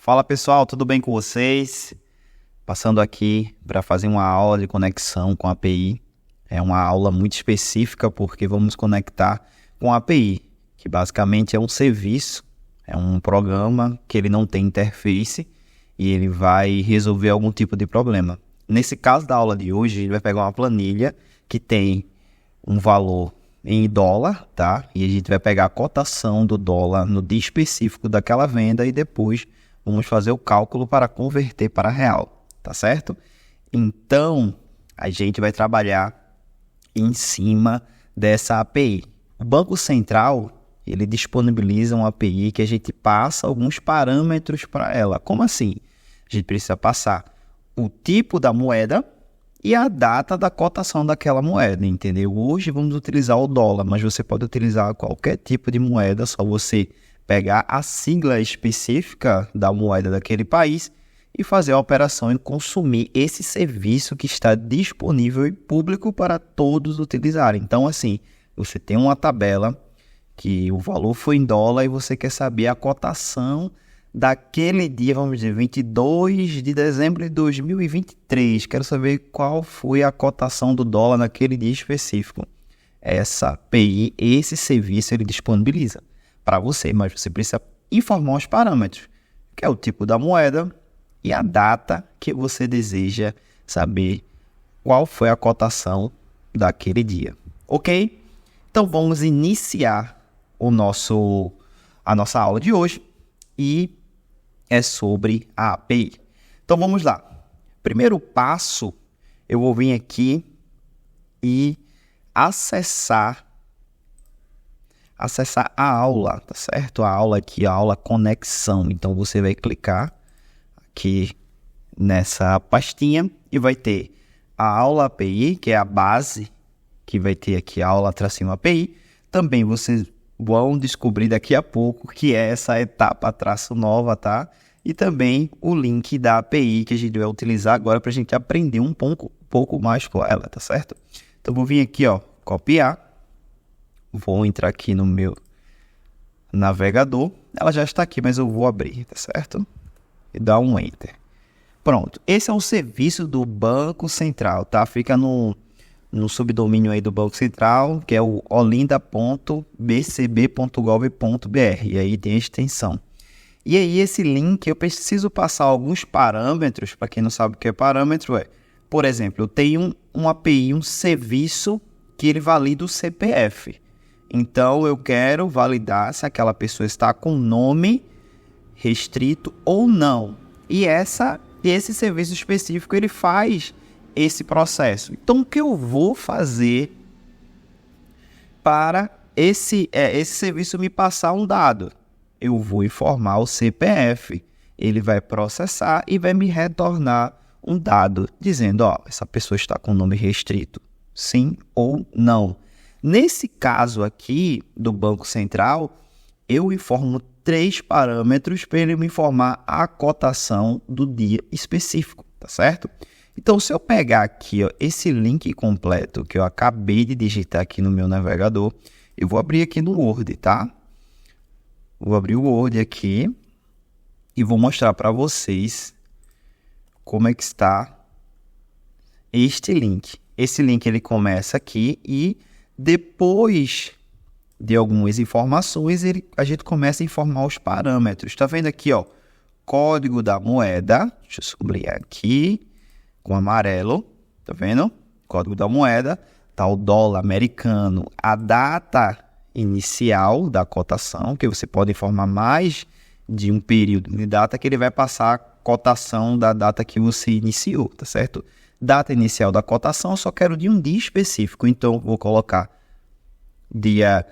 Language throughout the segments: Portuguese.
Fala pessoal, tudo bem com vocês? Passando aqui para fazer uma aula de conexão com a API. É uma aula muito específica porque vamos conectar com a API, que basicamente é um serviço, é um programa que ele não tem interface e ele vai resolver algum tipo de problema. Nesse caso da aula de hoje, a gente vai pegar uma planilha que tem um valor em dólar, tá? E a gente vai pegar a cotação do dólar no dia específico daquela venda e depois vamos fazer o cálculo para converter para real, tá certo? Então, a gente vai trabalhar em cima dessa API. O Banco Central, ele disponibiliza uma API que a gente passa alguns parâmetros para ela. Como assim? A gente precisa passar o tipo da moeda e a data da cotação daquela moeda, entendeu? Hoje vamos utilizar o dólar, mas você pode utilizar qualquer tipo de moeda, só você pegar a sigla específica da moeda daquele país e fazer a operação e consumir esse serviço que está disponível e público para todos utilizarem. Então, assim, você tem uma tabela que o valor foi em dólar e você quer saber a cotação daquele dia, vamos dizer, 22 de dezembro de 2023. Quero saber qual foi a cotação do dólar naquele dia específico. Essa API, esse serviço, ele disponibiliza para você, mas você precisa informar os parâmetros, que é o tipo da moeda e a data que você deseja saber qual foi a cotação daquele dia. Ok? Então vamos iniciar a nossa aula de hoje e é sobre a API. Então vamos lá. Primeiro passo, eu vou vir aqui e acessar a aula, tá certo? A aula aqui, a aula conexão. Então você vai clicar aqui nessa pastinha e vai ter a aula API, que é a base, que vai ter aqui a aula tracinho API. Também vocês vão descobrir daqui a pouco que é essa etapa traço nova, tá? E também o link da API que a gente vai utilizar agora para a gente aprender um pouco mais com ela, tá certo? Então vou vir aqui, ó, copiar. Vou entrar aqui no meu navegador. Ela já está aqui, mas eu vou abrir, tá certo? E dar um Enter. Pronto. Esse é o serviço do Banco Central, tá? Fica no subdomínio aí do Banco Central, que é o olinda.bcb.gov.br. E aí tem a extensão. E aí esse link, eu preciso passar alguns parâmetros. Para quem não sabe o que é parâmetro, por exemplo, eu tenho um API, um serviço que ele valida o CPF. Então, eu quero validar se aquela pessoa está com nome restrito ou não. E esse serviço específico, ele faz esse processo. Então, o que eu vou fazer para esse serviço me passar um dado? Eu vou informar o CPF. Ele vai processar e vai me retornar um dado dizendo, ó, essa pessoa está com nome restrito, sim ou não. Nesse caso aqui do Banco Central, eu informo 3 parâmetros para ele me informar a cotação do dia específico, tá certo? Então, se eu pegar aqui, ó, esse link completo que eu acabei de digitar aqui no meu navegador, eu vou abrir aqui no Word, tá? Vou abrir o Word aqui e vou mostrar para vocês como é que está este link. Esse link ele começa aqui e depois de algumas informações, a gente começa a informar os parâmetros. Está vendo aqui, ó, código da moeda. Deixa eu sublinhar aqui com amarelo. Tá vendo? Código da moeda. Tá o dólar americano. A data inicial da cotação, que você pode informar mais de um período de data, que ele vai passar a cotação da data que você iniciou, tá certo? Data inicial da cotação, eu só quero de um dia específico, então vou colocar dia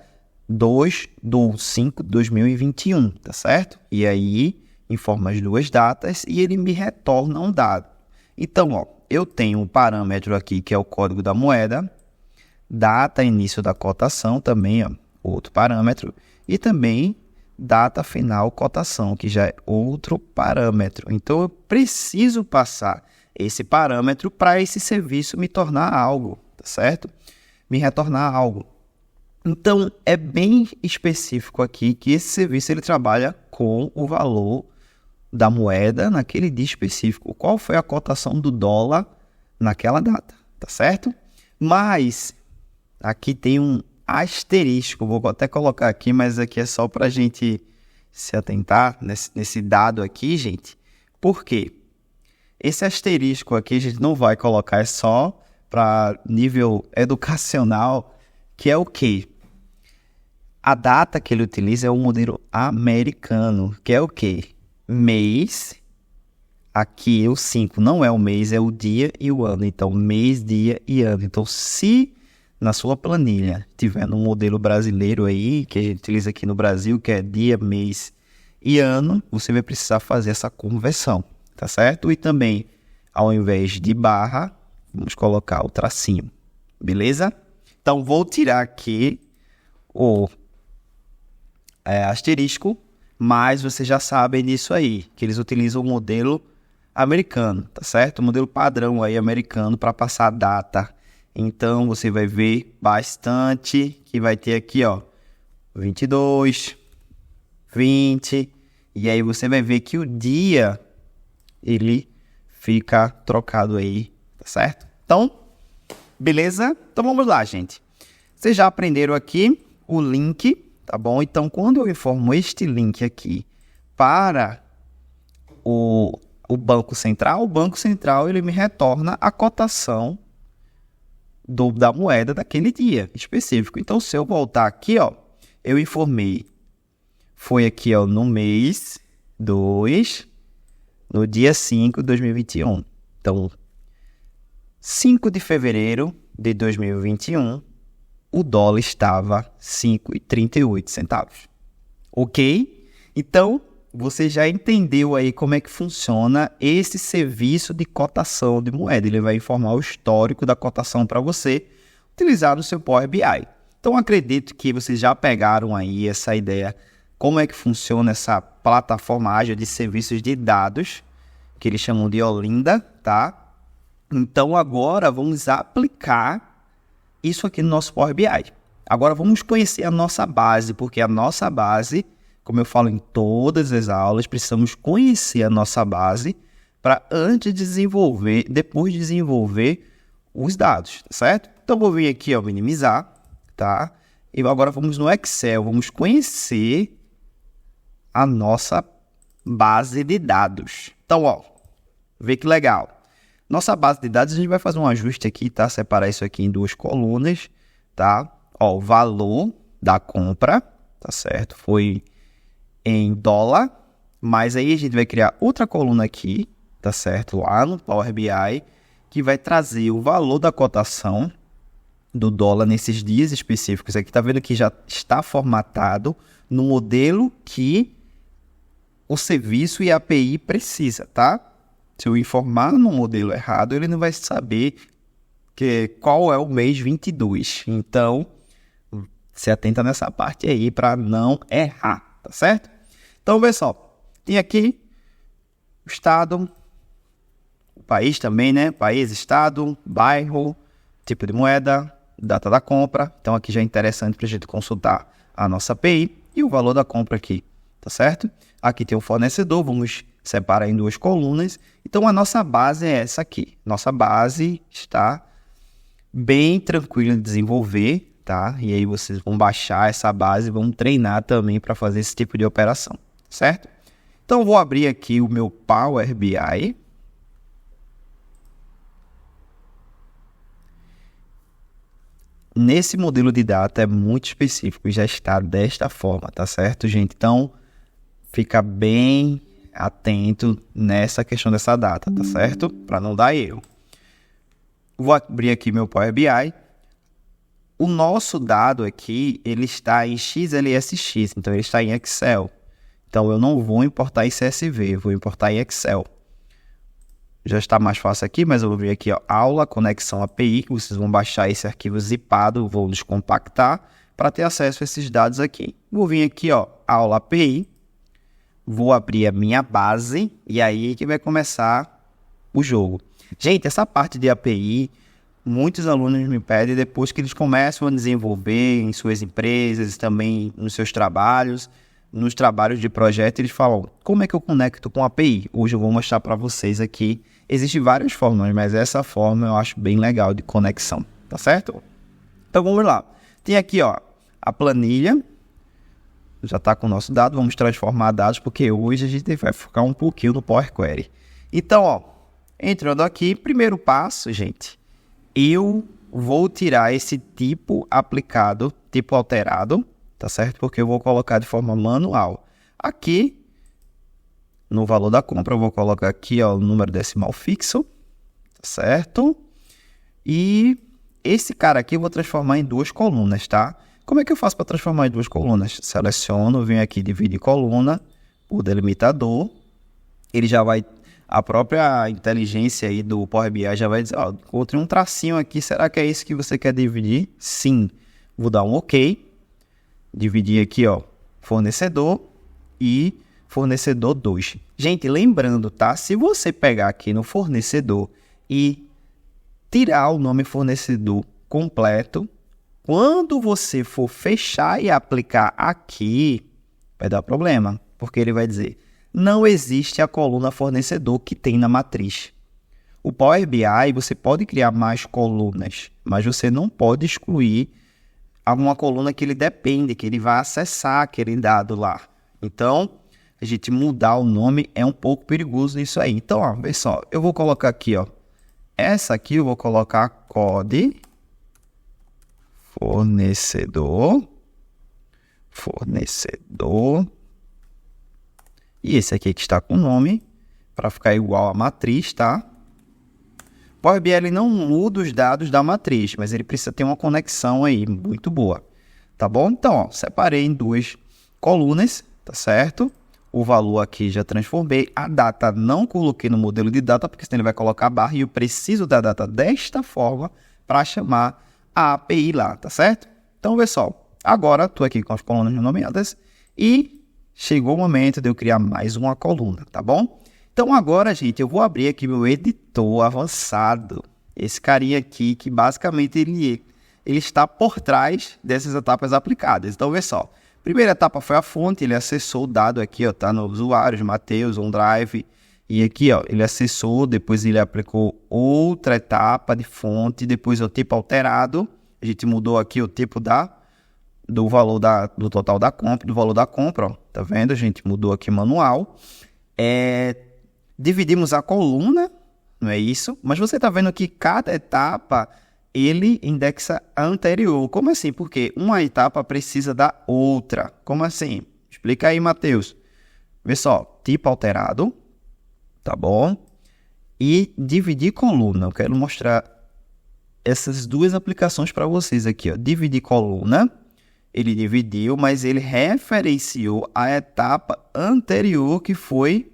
2/5/2021, tá certo? E aí, informa as duas datas e ele me retorna um dado. Então, ó, eu tenho um parâmetro aqui que é o código da moeda, data início da cotação também, ó, outro parâmetro, e também data final cotação, que já é outro parâmetro. Então, eu preciso passar esse parâmetro para esse serviço me tornar algo, tá certo? Me retornar algo. Então, é bem específico aqui que esse serviço ele trabalha com o valor da moeda naquele dia específico. Qual foi a cotação do dólar naquela data, tá certo? Mas aqui tem um asterisco, vou até colocar aqui, mas aqui é só para a gente se atentar nesse dado aqui, gente. Por quê? Esse asterisco aqui a gente não vai colocar, é só para nível educacional, que é o quê? A data que ele utiliza é o modelo americano, que é o quê? Mês, aqui o 5 não é o mês, é o dia e o ano. Então, mês, dia e ano. Então, se na sua planilha tiver no modelo brasileiro aí, que a gente utiliza aqui no Brasil, que é dia, mês e ano, você vai precisar fazer essa conversão, tá certo? E também, ao invés de barra, vamos colocar o tracinho, beleza? Então, vou tirar aqui o asterisco, mas vocês já sabem disso aí, que eles utilizam o modelo americano, tá certo? O modelo padrão aí americano para passar a data. Então, você vai ver bastante que vai ter aqui, ó, 22, 20, e aí você vai ver que o dia, ele fica trocado aí, tá certo? Então, beleza? Então, vamos lá, gente. Vocês já aprenderam aqui o link, tá bom? Então, quando eu informo este link aqui para o Banco Central, ele me retorna a cotação da moeda daquele dia específico. Então, se eu voltar aqui, ó, eu informei, foi aqui, ó, no mês 2, no dia 5 de 2021. Então, 5 de fevereiro de 2021, o dólar estava 5,38 centavos. Ok? Então, você já entendeu aí como é que funciona esse serviço de cotação de moeda. Ele vai informar o histórico da cotação para você utilizar no seu Power BI. Então, acredito que vocês já pegaram aí essa ideia, como é que funciona essa plataforma ágil de serviços de dados, que eles chamam de Olinda, tá? Então, agora vamos aplicar isso aqui no nosso Power BI. Agora, vamos conhecer a nossa base, porque a nossa base, como eu falo em todas as aulas, precisamos conhecer a nossa base para antes de desenvolver, depois de desenvolver os dados, tá certo? Então, vou vir aqui, ó, minimizar, tá? E agora vamos no Excel, vamos conhecer a nossa base de dados. Então, ó, vê que legal. Nossa base de dados, a gente vai fazer um ajuste aqui, tá? Separar isso aqui em duas colunas, tá? Ó, o valor da compra, tá certo? Foi em dólar, mas aí a gente vai criar outra coluna aqui, tá certo? Lá no Power BI, que vai trazer o valor da cotação do dólar nesses dias específicos. Aqui tá vendo que já está formatado no modelo que o serviço e a API precisa, tá? Se eu informar no modelo errado, ele não vai saber qual é o mês 22. Então, se atenta nessa parte aí para não errar, tá certo? Então, pessoal, tem aqui o estado, o país também, né? País, estado, bairro, tipo de moeda, data da compra. Então, aqui já é interessante para a gente consultar a nossa API e o valor da compra aqui, tá certo? Aqui tem o fornecedor, vamos separar em duas colunas. Então, a nossa base é essa aqui. Nossa base está bem tranquila de desenvolver, tá? E aí vocês vão baixar essa base e vão treinar também para fazer esse tipo de operação, certo? Então, vou abrir aqui o meu Power BI. Nesse modelo de data é muito específico e já está desta forma, tá certo, gente? Então, fica bem atento nessa questão dessa data, tá certo? Para não dar erro. Vou abrir aqui meu Power BI. O nosso dado aqui, ele está em XLSX, então ele está em Excel. Então, eu não vou importar em CSV, vou importar em Excel. Já está mais fácil aqui, mas eu vou vir aqui, ó, aula, conexão API, que vocês vão baixar esse arquivo zipado, vou descompactar para ter acesso a esses dados aqui. Vou vir aqui, ó, aula API, vou abrir a minha base e aí que vai começar o jogo. Gente, essa parte de API, muitos alunos me pedem depois que eles começam a desenvolver em suas empresas, também nos seus trabalhos, nos trabalhos de projeto, eles falam, como é que eu conecto com a API? Hoje eu vou mostrar para vocês aqui. Existem várias formas, mas essa forma eu acho bem legal de conexão, tá certo? Então vamos lá. Tem aqui, ó, a planilha. Já está com o nosso dado, vamos transformar dados, porque hoje a gente vai focar um pouquinho no Power Query. Então, ó, entrando aqui, primeiro passo, gente, eu vou tirar esse tipo aplicado, tipo alterado, tá certo? Porque eu vou colocar de forma manual. Aqui, no valor da compra, eu vou colocar aqui, ó, o número decimal fixo, tá certo? E esse cara aqui eu vou transformar em 2 colunas, tá? Como é que eu faço para transformar em 2 colunas? Seleciono, venho aqui dividir coluna por delimitador. Ele já vai, a própria inteligência aí do Power BI já vai dizer, ó, encontrei um tracinho aqui, será que é esse que você quer dividir? Sim. Vou dar um OK. Dividir aqui, ó, fornecedor e fornecedor 2. Gente, lembrando, tá? Se você pegar aqui no fornecedor e tirar o nome fornecedor completo, quando você for fechar e aplicar aqui, vai dar problema, porque ele vai dizer, não existe a coluna fornecedor que tem na matriz. O Power BI, você pode criar mais colunas, mas você não pode excluir alguma coluna que ele depende, que ele vai acessar aquele dado lá. Então, a gente mudar o nome é um pouco perigoso isso aí. Então, ó, vê só, eu vou colocar aqui, ó, essa aqui eu vou colocar code fornecedor, e esse aqui que está com o nome, para ficar igual à matriz, tá? Power BI ele não muda os dados da matriz, mas ele precisa ter uma conexão aí muito boa, tá bom? Então, ó, separei em 2 colunas, tá certo? O valor aqui já transformei, a data não coloquei no modelo de data, porque senão ele vai colocar a barra e eu preciso da data desta forma para chamar a API lá, tá certo? Então, pessoal, agora estou aqui com as colunas nomeadas e chegou o momento de eu criar mais uma coluna, tá bom? Então, agora, gente, eu vou abrir aqui meu editor avançado. Esse carinha aqui, que basicamente ele está por trás dessas etapas aplicadas. Então, vê só. Primeira etapa foi a fonte, ele acessou o dado aqui, ó, tá no usuários, Matheus, OneDrive. E aqui, ó, ele acessou, depois ele aplicou outra etapa de fonte, depois o tipo alterado. A gente mudou aqui o tipo do valor do total da compra, do valor da compra, ó. Tá vendo? A gente mudou aqui manual. Dividimos a coluna, não é isso? Mas você tá vendo que cada etapa, ele indexa a anterior. Como assim? Porque uma etapa precisa da outra. Como assim? Explica aí, Matheus. Vê só, tipo alterado. Tá bom? E dividir coluna. Eu quero mostrar essas 2 aplicações para vocês aqui, ó. Dividir coluna. Ele dividiu, mas ele referenciou a etapa anterior que foi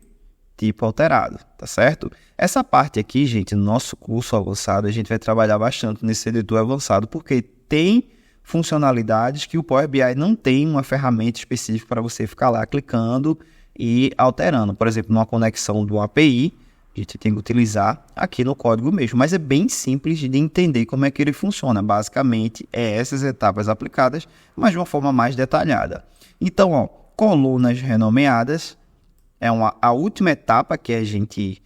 tipo alterado, tá certo? Essa parte aqui, gente, no nosso curso avançado, a gente vai trabalhar bastante nesse editor avançado, porque tem funcionalidades que o Power BI não tem uma ferramenta específica para você ficar lá clicando e alterando. Por exemplo, numa conexão do API, a gente tem que utilizar aqui no código mesmo, mas é bem simples de entender como é que ele funciona. Basicamente, é essas etapas aplicadas, mas de uma forma mais detalhada. Então, ó, colunas renomeadas é a última etapa que a gente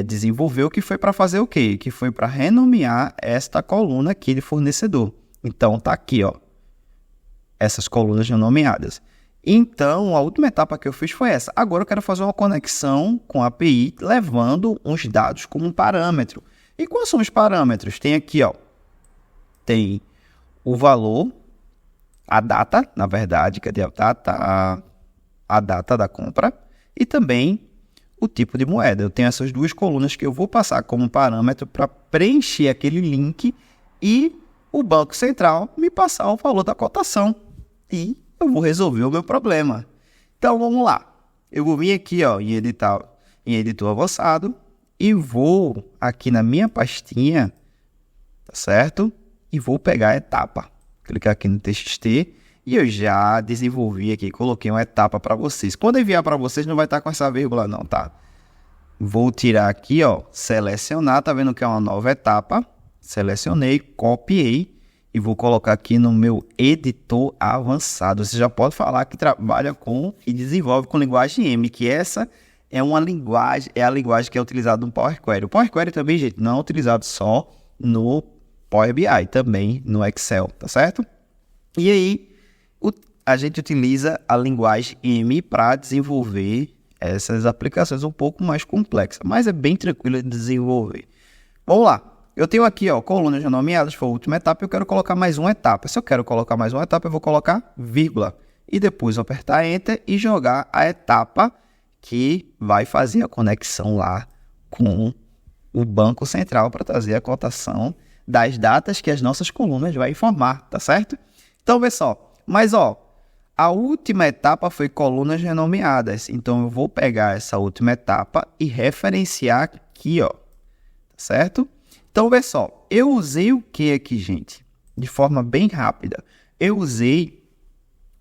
desenvolveu, que foi para fazer o quê? Que foi para renomear esta coluna aqui de fornecedor. Então, tá aqui, ó, essas colunas renomeadas. Então, a última etapa que eu fiz foi essa. Agora eu quero fazer uma conexão com a API, levando uns dados como um parâmetro. E quais são os parâmetros? Tem aqui, ó, tem o valor, a data, na verdade, cadê a data? A data da compra e também o tipo de moeda. Eu tenho essas 2 colunas que eu vou passar como parâmetro para preencher aquele link e o Banco Central me passar o valor da cotação. E eu vou resolver o meu problema. Então, vamos lá. Eu vou vir aqui, ó, em editor avançado e vou aqui na minha pastinha, tá certo? E vou pegar a etapa. Clicar aqui no TXT e eu já desenvolvi aqui, coloquei uma etapa para vocês. Quando eu enviar para vocês, não vai estar com essa vírgula não, tá? Vou tirar aqui, ó, selecionar, tá vendo que é uma nova etapa? Selecionei, copiei e vou colocar aqui no meu editor avançado. Você já pode falar que trabalha com e desenvolve com linguagem M, que essa é uma linguagem, é a linguagem que é utilizada no Power Query. O Power Query também, gente, não é utilizado só no Power BI, também no Excel, tá certo? E aí, a gente utiliza a linguagem M para desenvolver essas aplicações um pouco mais complexas, mas é bem tranquilo de desenvolver. Vamos lá. Eu tenho aqui, ó, colunas já nomeadas, foi a última etapa, eu quero colocar mais uma etapa. Se eu quero colocar mais uma etapa, eu vou colocar vírgula. E depois apertar Enter e jogar a etapa que vai fazer a conexão lá com o Banco Central para trazer a cotação das datas que as nossas colunas vai informar, tá certo? Então, vê só. Mas, ó, a última etapa foi colunas renomeadas. Então, eu vou pegar essa última etapa e referenciar aqui, ó, tá certo? Então, vê só, eu usei o que aqui, gente? De forma bem rápida. Eu usei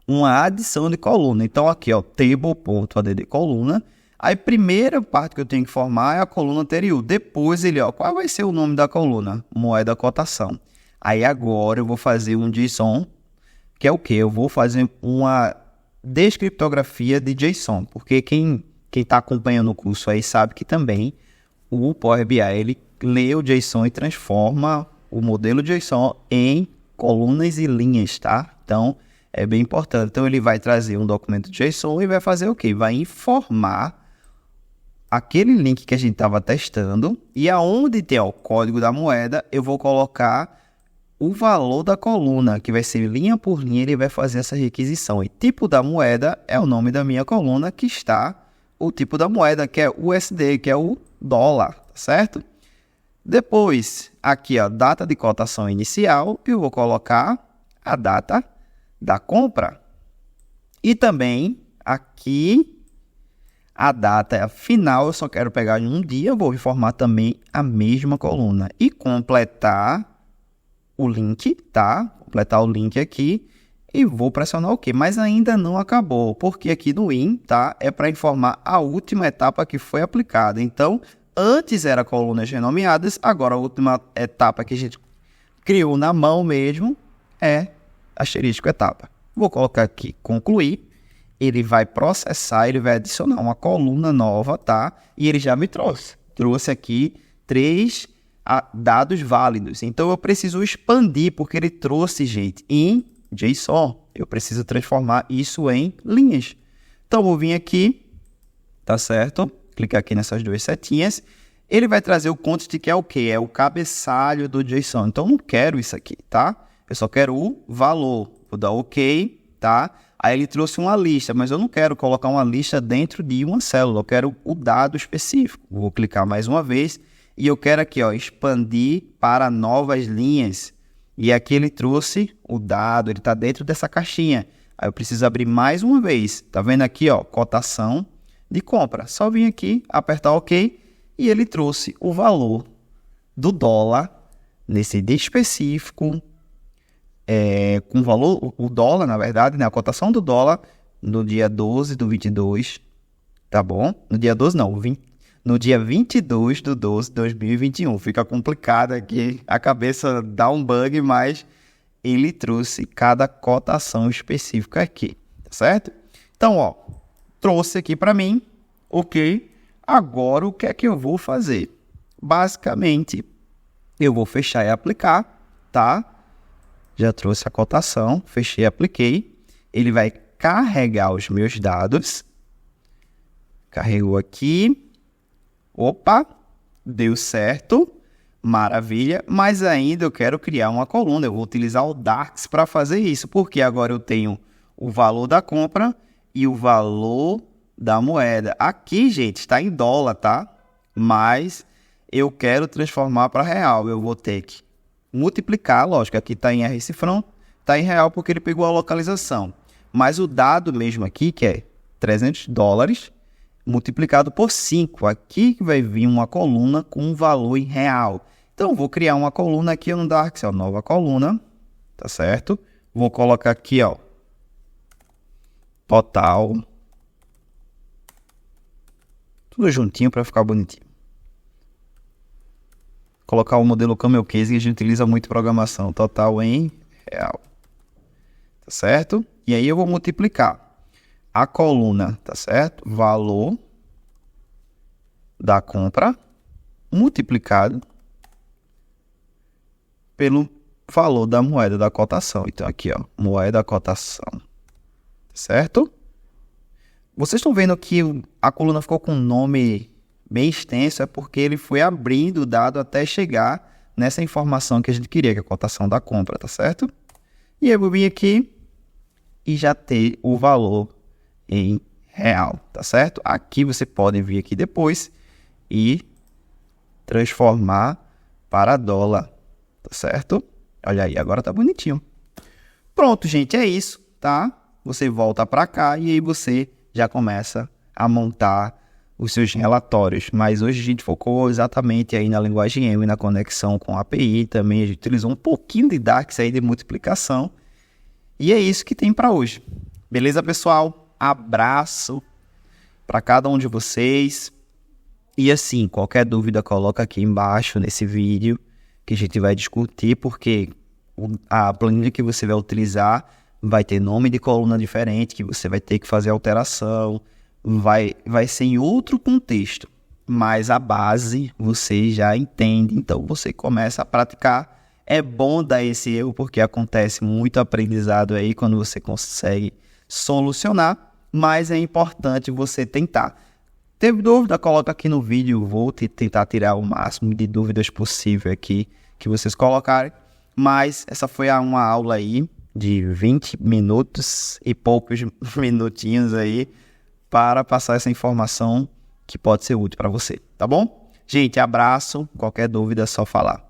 uma adição de coluna. Então, aqui, ó, table.add coluna. Aí, a primeira parte que eu tenho que formar é a coluna anterior. Depois, ele, ó, qual vai ser o nome da coluna? Moeda cotação. Aí, agora, eu vou fazer um JSON, que é o quê? Eu vou fazer uma descriptografia de JSON. Porque quem está acompanhando o curso aí sabe que também o Power BI, ele lê o JSON e transforma o modelo JSON em colunas e linhas, tá? Então, é bem importante. Então, ele vai trazer um documento JSON e vai fazer o quê? Vai informar aquele link que a gente estava testando e aonde tem o código da moeda, eu vou colocar o valor da coluna, que vai ser linha por linha, ele vai fazer essa requisição. E tipo da moeda é o nome da minha coluna, que está o tipo da moeda, que é o USD, que é o dólar, tá certo? Depois, aqui, ó, data de cotação inicial, eu vou colocar a data da compra. E também, aqui, a data final, eu só quero pegar em um dia, eu vou informar também a mesma coluna. E completar o link, tá? Completar o link aqui e vou pressionar OK. Mas ainda não acabou, porque aqui no IN, tá? É para informar a última etapa que foi aplicada. Então, antes era colunas renomeadas, agora a última etapa que a gente criou na mão mesmo é asterisco etapa. Vou colocar aqui concluir, ele vai processar, ele vai adicionar uma coluna nova, tá? E ele já me trouxe aqui 3 dados válidos. Então eu preciso expandir, porque ele trouxe, gente, em JSON. Eu preciso transformar isso em linhas. Então eu vou vir aqui, tá certo? Clicar aqui nessas 2 setinhas, ele vai trazer o context, que é o quê? É o cabeçalho do JSON. Então, eu não quero isso aqui, tá? Eu só quero o valor. Vou dar OK, tá? Aí ele trouxe uma lista, mas eu não quero colocar uma lista dentro de uma célula. Eu quero o dado específico. Vou clicar mais uma vez e eu quero aqui, ó, expandir para novas linhas. E aqui ele trouxe o dado, ele está dentro dessa caixinha. Aí eu preciso abrir mais uma vez. Tá vendo aqui, ó, cotação de compra. Só vim aqui, apertar OK e ele trouxe o valor do dólar nesse dia específico, com valor, o dólar, na verdade, né, a cotação do dólar no dia 12/22, tá bom? No dia 12 não, no dia 22/12/2021. Fica complicado aqui, a cabeça dá um bug, mas ele trouxe cada cotação específica aqui, tá certo? Então, ó, trouxe aqui para mim, OK. Agora, o que é que eu vou fazer? Basicamente, eu vou fechar e aplicar, tá? Já trouxe a cotação, fechei e apliquei. Ele vai carregar os meus dados. Carregou aqui. Opa, deu certo. Maravilha. Mas ainda eu quero criar uma coluna. Eu vou utilizar o DAX para fazer isso, porque agora eu tenho o valor da compra e o valor da moeda. Aqui, gente, está em dólar, tá? Mas eu quero transformar para real. Eu vou ter que multiplicar, lógico, aqui está em R cifrão, está em real porque ele pegou a localização. Mas o dado mesmo aqui, que é $300, multiplicado por 5. Aqui que vai vir uma coluna com um valor em real. Então, vou criar uma coluna aqui no Dark, ó, nova coluna, tá certo? Vou colocar aqui, ó, total. Tudo juntinho para ficar bonitinho. Colocar o modelo Camel Case, que a gente utiliza muito em programação. Total em real. Tá certo? E aí eu vou multiplicar a coluna, tá certo? Valor da compra multiplicado pelo valor da moeda da cotação. Então aqui, ó, moeda cotação. Tá certo? Vocês estão vendo que a coluna ficou com um nome bem extenso, é porque ele foi abrindo o dado até chegar nessa informação que a gente queria, que é a cotação da compra, tá certo? E aí eu vou vir aqui e já ter o valor em real, tá certo? Aqui você pode vir aqui depois e transformar para dólar, tá certo? Olha aí, agora tá bonitinho. Pronto, gente, é isso, tá? Você volta para cá e aí você já começa a montar os seus relatórios. Mas hoje a gente focou exatamente aí na linguagem M, na conexão com a API também. A gente utilizou um pouquinho de DAX aí de multiplicação. E é isso que tem para hoje. Beleza, pessoal? Abraço para cada um de vocês. E assim, qualquer dúvida coloca aqui embaixo nesse vídeo que a gente vai discutir, porque a planilha que você vai utilizar vai ter nome de coluna diferente, que você vai ter que fazer alteração, vai ser em outro contexto, mas a base você já entende, então você começa a praticar. É bom dar esse erro, porque acontece muito aprendizado aí quando você consegue solucionar, mas é importante você tentar. Teve dúvida? Coloca aqui no vídeo, vou tentar tirar o máximo de dúvidas possível aqui que vocês colocarem, mas essa foi uma aula aí de 20 minutos e poucos minutinhos aí para passar essa informação que pode ser útil para você, tá bom? Gente, abraço, qualquer dúvida é só falar.